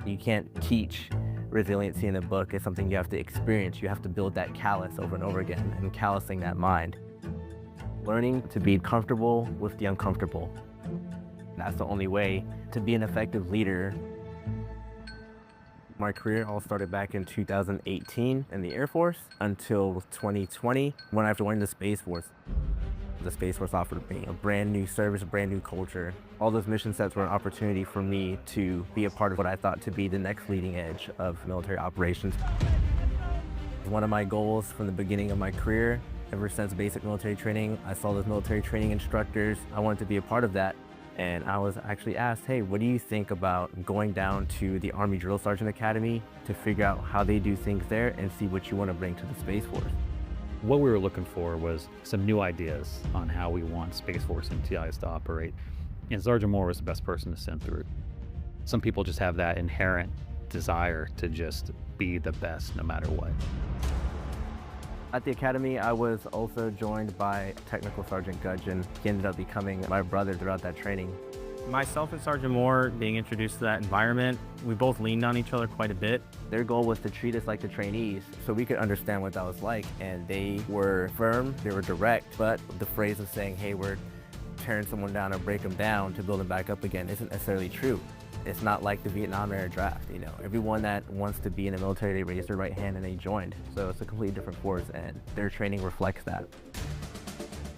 You can't teach resiliency in a book. It's something you have to experience. You have to build that callus over and over again and callousing that mind. Learning to be comfortable with the uncomfortable. That's the only way to be an effective leader. My career all started back in 2018 in the Air Force until 2020 when I joined the Space Force. The Space Force offered me a brand new service, a brand new culture. All those mission sets were an opportunity for me to be a part of what I thought to be the next leading edge of military operations. One of my goals from the beginning of my career, ever since basic military training, I saw those military training instructors. I wanted to be a part of that. And I was actually asked, hey, what do you think about going down to the Army Drill Sergeant Academy to figure out how they do things there and see what you want to bring to the Space Force? What we were looking for was some new ideas on how we want Space Force and TIs to operate. And Sergeant Moore was the best person to send through. Some people just have that inherent desire to just be the best no matter what. At the Academy, I was also joined by Technical Sergeant Gudgeon. He ended up becoming my brother throughout that training. Myself and Sergeant Moore, being introduced to that environment, we both leaned on each other quite a bit. Their goal was to treat us like the trainees so we could understand what that was like. And they were firm, they were direct, but the phrase of saying, hey, we're tearing someone down or break them down to build them back up again isn't necessarily true. It's not like the Vietnam era draft, you know. Everyone that wants to be in the military, they raised their right hand and they joined. So it's a completely different force and their training reflects that.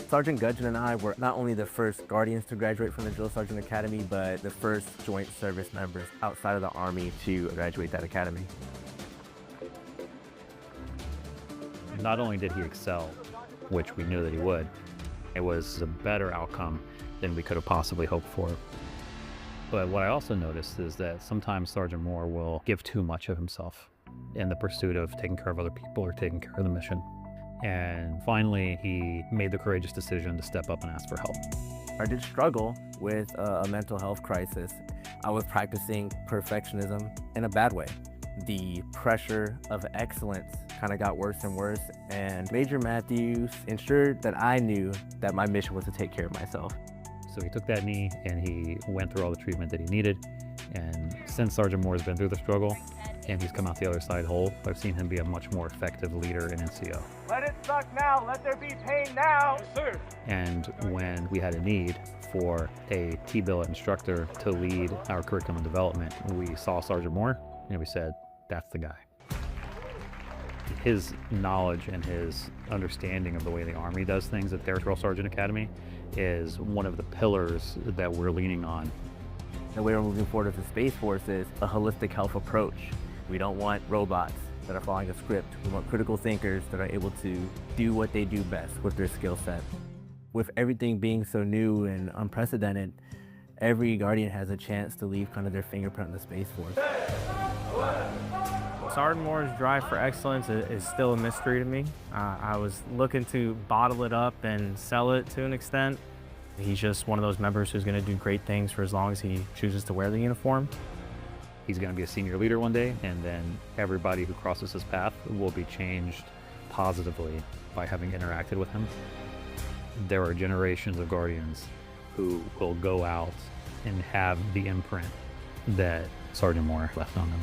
Sergeant Gudgeon and I were not only the first Guardians to graduate from the Drill Sergeant Academy, but the first joint service members outside of the Army to graduate that academy. Not only did he excel, which we knew that he would, it was a better outcome than we could have possibly hoped for. But what I also noticed is that sometimes Sergeant Moore will give too much of himself in the pursuit of taking care of other people or taking care of the mission. And finally, he made the courageous decision to step up and ask for help. I did struggle with a mental health crisis. I was practicing perfectionism in a bad way. The pressure of excellence kind of got worse and worse, and Major Matthews ensured that I knew that my mission was to take care of myself. So he took that knee and he went through all the treatment that he needed. And since Sergeant Moore has been through the struggle and he's come out the other side whole, I've seen him be a much more effective leader in NCO. Let it suck now, let there be pain now. Yes, sir. And when we had a need for a T-billet instructor to lead our curriculum development, we saw Sergeant Moore and we said, that's the guy. His knowledge and his understanding of the way the Army does things at their Drill Sergeant Academy is one of the pillars that we're leaning on. The way we're moving forward as the Space Force is a holistic health approach. We don't want robots that are following a script. We want critical thinkers that are able to do what they do best with their skill set. With everything being so new and unprecedented, every Guardian has a chance to leave kind of their fingerprint in the Space Force. Sergeant Moore's drive for excellence is still a mystery to me. I was looking to bottle it up and sell it to an extent. He's just one of those members who's going to do great things for as long as he chooses to wear the uniform. He's going to be a senior leader one day, and then everybody who crosses his path will be changed positively by having interacted with him. There are generations of Guardians who will go out and have the imprint that Sergeant Moore left on them.